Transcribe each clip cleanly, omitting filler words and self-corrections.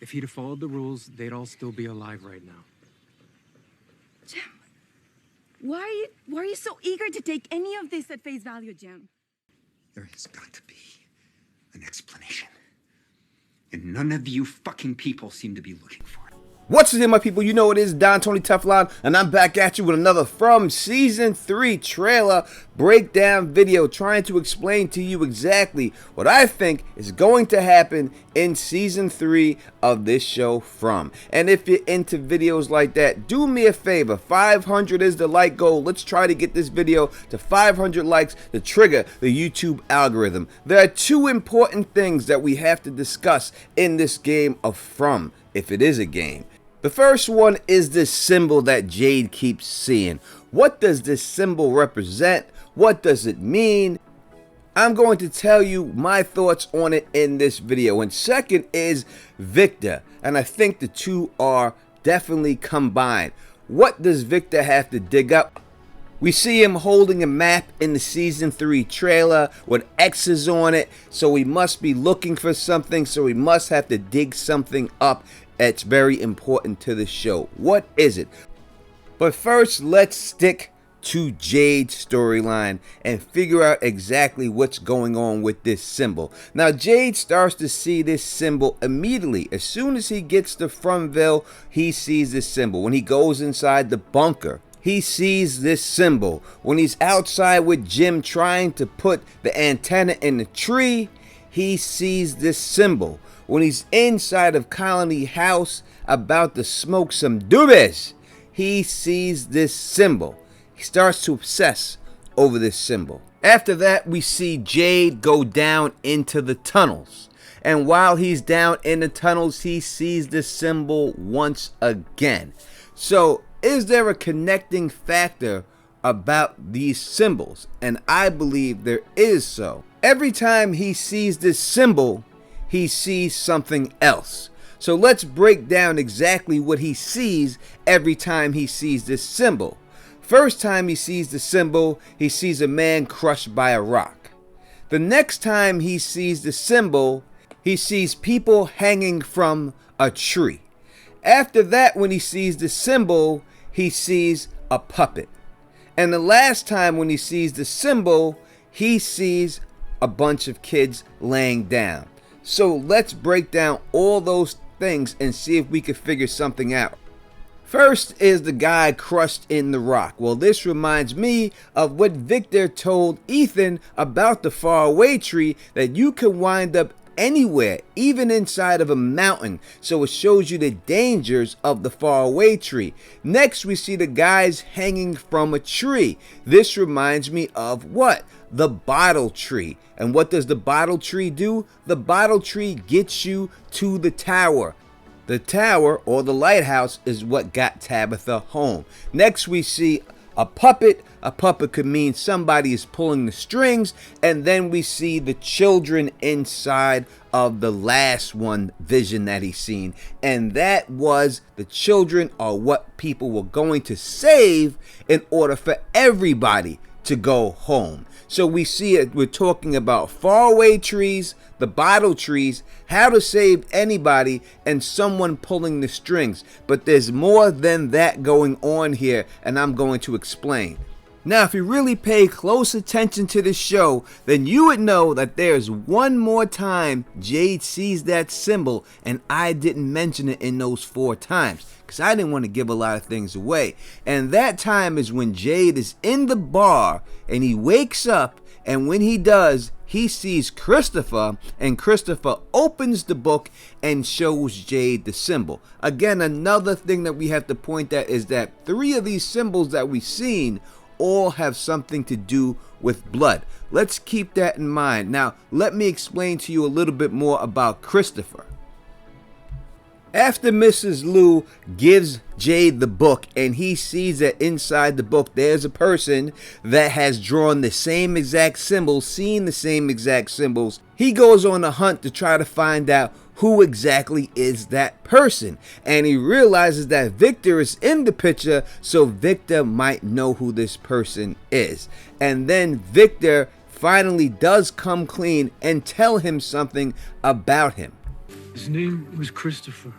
If he'd have followed the rules, they'd all still be alive right now. Jim, why are you so eager to take any of this at face value, Jim? There has got to be an explanation. And none of you fucking people seem to be looking for it. What's it, my people? You know it is Don Tony Teflon, and I'm back at you with another From Season 3 trailer breakdown video, trying to explain to you exactly what I think is going to happen in Season 3 of this show From. And if you're into videos like that, do me a favor. 500 is the like goal. Let's try to get this video to 500 likes to trigger the YouTube algorithm. There are two important things that we have to discuss in this game of From, if it is a game. The first one is this symbol that Jade keeps seeing. What does this symbol represent? What does it mean? I'm going to tell you my thoughts on it in this video. And second is Victor, and I think the two are definitely combined. What does Victor have to dig up? We see him holding a map in the Season 3 trailer with X's on it, so he must be looking for something, so he must have to dig something up. It's very important to the show. What is it? But first, let's stick to Jade's storyline and figure out exactly what's going on with this symbol. Now, Jade starts to see this symbol immediately. As soon as he gets to Fromville, he sees this symbol. When he goes inside the bunker, he sees this symbol. When he's outside with Jim trying to put the antenna in the tree, he sees this symbol. When he's inside of Colony House about to smoke some doobies, he sees this symbol. He starts to obsess over this symbol. After that, we see Jade go down into the tunnels. And while he's down in the tunnels, he sees this symbol once again. So, is there a connecting factor about these symbols? And I believe there is so. Every time he sees this symbol, he sees something else. So let's break down exactly what he sees every time he sees this symbol. First time he sees the symbol, he sees a man crushed by a rock. The next time he sees the symbol, he sees people hanging from a tree. After that, when he sees the symbol, he sees a puppet. And the last time when he sees the symbol, he sees a bunch of kids laying down. So let's break down all those things and see if we can figure something out. First is the guy crushed in the rock. Well, this reminds me of what Victor told Ethan about the faraway tree, that you can wind up anywhere, even inside of a mountain. So it shows you the dangers of the faraway tree. Next, we see the guys hanging from a tree. This reminds me of what? The bottle tree. And what does the bottle tree do? The bottle tree gets you to the tower. The tower, or the lighthouse, is what got Tabitha home. Next, we see a puppet. A puppet could mean somebody is pulling the strings. And then we see the children inside of the last one vision that he's seen. And that was the children are what people were going to save in order for everybody to go home. So we see it, we're talking about faraway trees, the bottle trees, how to save anybody, and someone pulling the strings. But there's more than that going on here, and I'm going to explain. Now, if you really pay close attention to this show, then you would know that there's one more time Jade sees that symbol, and I didn't mention it in those 4 times, because I didn't want to give a lot of things away. And that time is when Jade is in the bar, and he wakes up, and when he does, he sees Christopher, and Christopher opens the book and shows Jade the symbol. Again, another thing that we have to point at is that 3 of these symbols that we've seen all have something to do with blood. Let's keep that in mind. Now, let me explain to you a little bit more about Christopher. After Mrs. Liu gives Jade the book and he sees that inside the book there's a person that has drawn the same exact symbols, seen the same exact symbols, he goes on a hunt to try to find out who exactly is that person. And he realizes that Victor is in the picture, so Victor might know who this person is. And then Victor finally does come clean and tell him something about him. His name was Christopher.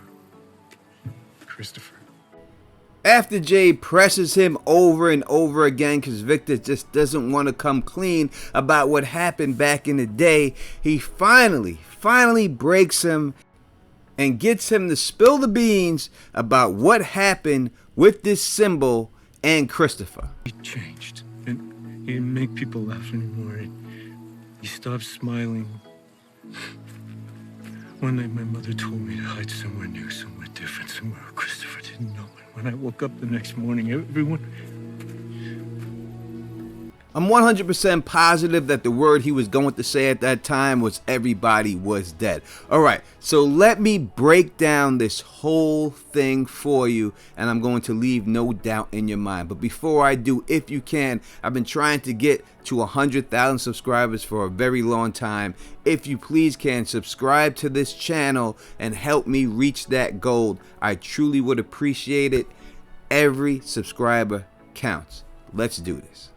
Christopher. After Jade presses him over and over again because Victor just doesn't want to come clean about what happened back in the day, he finally breaks him and gets him to spill the beans about what happened with this symbol and Christopher. He changed. And he didn't make people laugh anymore. He stopped smiling. One night my mother told me to hide somewhere new, somewhere different, somewhere Christopher didn't know. And when I woke up the next morning, everyone... I'm 100% positive that the word he was going to say at that time was everybody was dead. Alright, so let me break down this whole thing for you, and I'm going to leave no doubt in your mind. But before I do, if you can, I've been trying to get to 100,000 subscribers for a very long time. If you please can, subscribe to this channel and help me reach that goal. I truly would appreciate it. Every subscriber counts. Let's do this.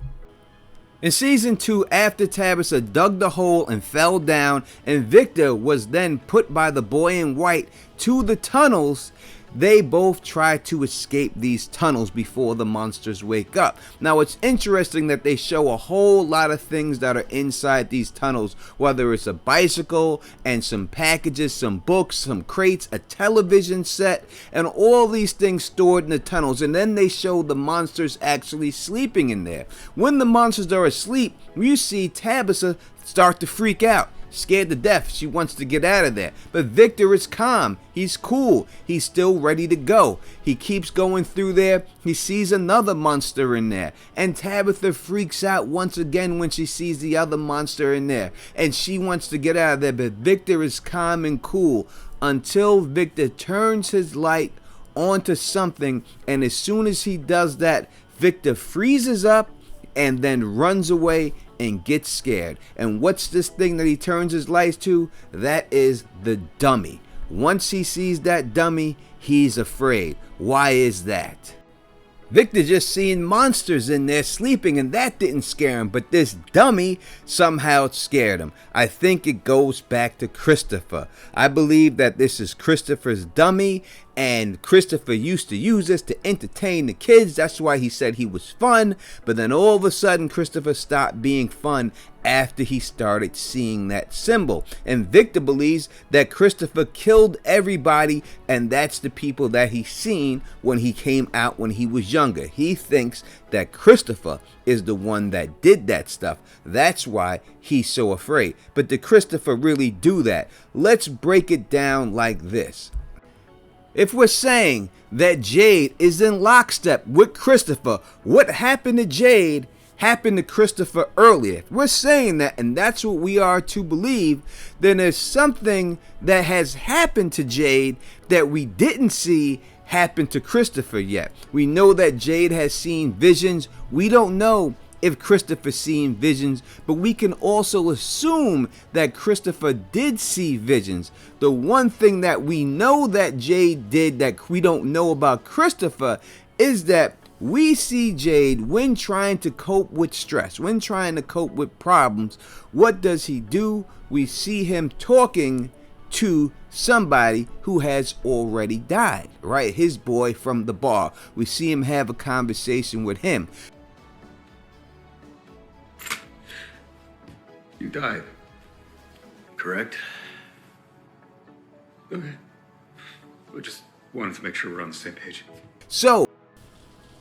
In season 2, after Tabitha dug the hole and fell down, and Victor was then put by the boy in white to the tunnels, they both try to escape these tunnels before the monsters wake up. Now it's interesting that they show a whole lot of things that are inside these tunnels, whether it's a bicycle and some packages, some books, some crates, a television set, and all these things stored in the tunnels. And then they show the monsters actually sleeping in there. When the monsters are asleep, you see Tabitha start to freak out. Scared to death, she wants to get out of there. But Victor is calm, he's cool, he's still ready to go. He keeps going through there, he sees another monster in there. And Tabitha freaks out once again when she sees the other monster in there. And she wants to get out of there, but Victor is calm and cool until Victor turns his light onto something. And as soon as he does that, Victor freezes up and then runs away and gets scared. And what's this thing that he turns his lights to? That is the dummy. Once he sees that dummy, he's afraid. Why is that? Victor just seen monsters in there sleeping, and that didn't scare him, but this dummy somehow scared him. I think it goes back to Christopher. I believe that this is Christopher's dummy, and Christopher used to use this to entertain the kids. That's why he said he was fun, but then all of a sudden Christopher stopped being fun after he started seeing that symbol. And Victor believes that Christopher killed everybody, and that's the people that he seen when he came out when he was younger. He thinks that Christopher is the one that did that stuff. That's why he's so afraid. But did Christopher really do that? Let's break it down like this. If we're saying that Jade is in lockstep with Christopher, what happened to Jade happened to Christopher earlier. If we're saying that, and that's what we are to believe, then there's something that has happened to Jade that we didn't see happen to Christopher yet. We know that Jade has seen visions. We don't know if Christopher seen visions, but we can also assume that Christopher did see visions. The one thing that we know that Jade did that we don't know about Christopher is that we see Jade when trying to cope with stress, when trying to cope with problems. What does he do? We see him talking to somebody who has already died, right? His boy from the bar. We see him have a conversation with him. You died, correct? Okay. We just wanted to make sure we're on the same page. So,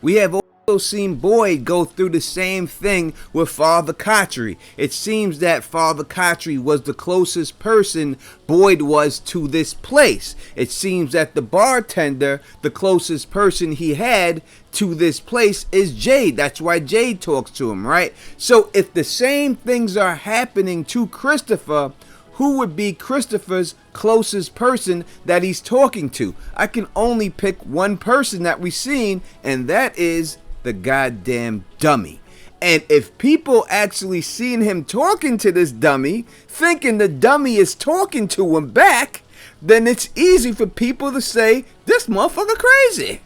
we have also seen Boyd go through the same thing with Father Khatri. It seems that Father Khatri was the closest person Boyd was to this place. It seems that the bartender, the closest person he had to this place, is Jade. That's why Jade talks to him, right? So if the same things are happening to Christopher, who would be Christopher's closest person that he's talking to? I can only pick one person that we've seen, and that is the goddamn dummy. And if people actually seen him talking to this dummy, thinking the dummy is talking to him back, then it's easy for people to say, this motherfucker crazy.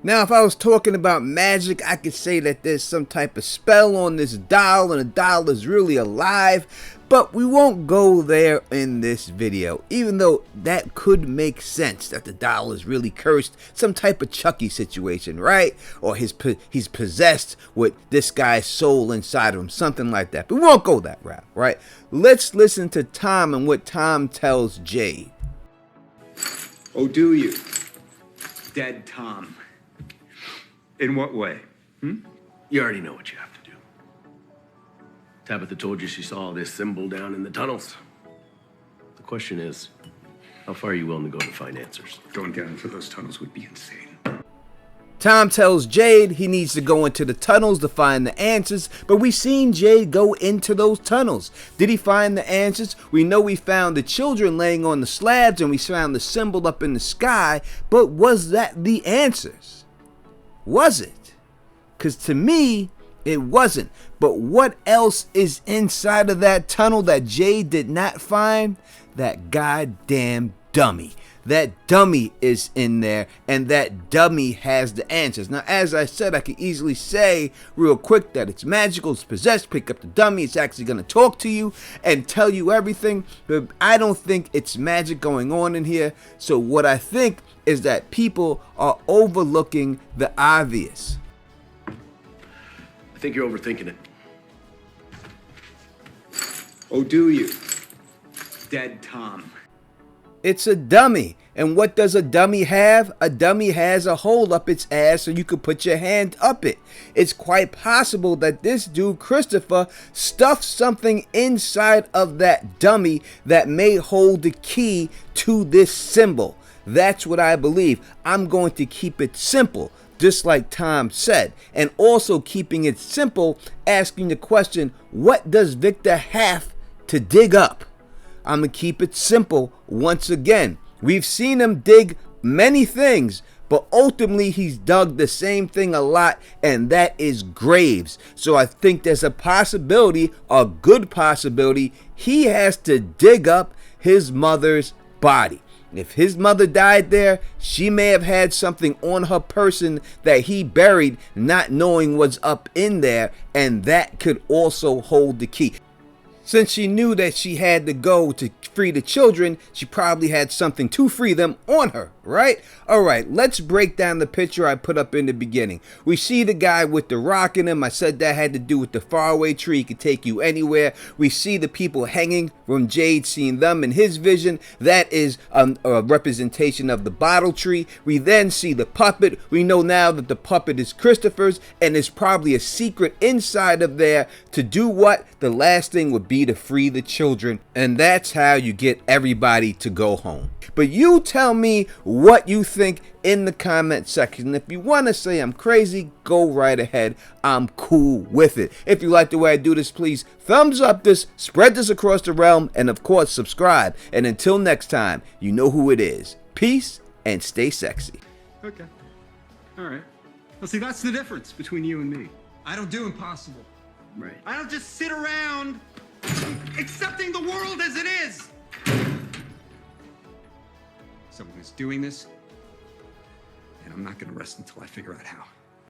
Now, if I was talking about magic, I could say that there's some type of spell on this doll and the doll is really alive, but we won't go there in this video, even though that could make sense that the doll is really cursed, some type of Chucky situation, right? Or he's possessed with this guy's soul inside of him, something like that. But we won't go that route, right? Let's listen to Tom and what Tom tells Jade. Oh, do you? Dead Tom. In what way? You already know what you have to do. Tabitha told you she saw this symbol down in the tunnels. The question is, how far are you willing to go to find answers? Going down into those tunnels would be insane. Tom tells Jade he needs to go into the tunnels to find the answers, but we seen Jade go into those tunnels. Did he find the answers? We know we found the children laying on the slabs and we found the symbol up in the sky, but was that the answers? Was it? Because to me, it wasn't. But what else is inside of that tunnel that Jade did not find? That goddamn dummy. That dummy is in there, and that dummy has the answers. Now, as I said, I could easily say real quick that it's magical, it's possessed, pick up the dummy, it's actually going to talk to you and tell you everything, but I don't think it's magic going on in here. So what I think is that people are overlooking the obvious. I think you're overthinking it. Oh, do you? Dead Tom. It's a dummy. And what does a dummy have? A dummy has a hole up its ass so you could put your hand up it. It's quite possible that this dude, Christopher, stuffed something inside of that dummy that may hold the key to this symbol. That's what I believe. I'm going to keep it simple, just like Tom said. And also keeping it simple, asking the question, what does Victor have to dig up? I'm going to keep it simple once again. We've seen him dig many things, but ultimately he's dug the same thing a lot, and that is graves. So I think there's a possibility, a good possibility, he has to dig up his mother's body. If his mother died there, she may have had something on her person that he buried, not knowing what's up in there, and that could also hold the key. Since she knew that she had to go to free the children, she probably had something to free them on her, right? All right, let's break down the picture I put up in the beginning. We see the guy with the rock in him. I said that had to do with the faraway tree. He could take you anywhere. We see the people hanging from Jade, seeing them in his vision. That is a representation of the bottle tree. We then see the puppet. We know now that the puppet is Christopher's, and there's probably a secret inside of there to do what? The last thing would be to free the children, and that's how you get everybody to go home. But you tell me what you think in the comment section. If you want to say I'm crazy, go right ahead. I'm cool with it. If you like the way I do this, please thumbs up this, spread this across the realm, and of course subscribe. And until next time, you know who it is. Peace and stay sexy. Okay. All right. Well, see, that's the difference between you and me. I don't do impossible. Right. I don't just sit around accepting the world as it is. Someone is doing this, and I'm not going to rest until I figure out how.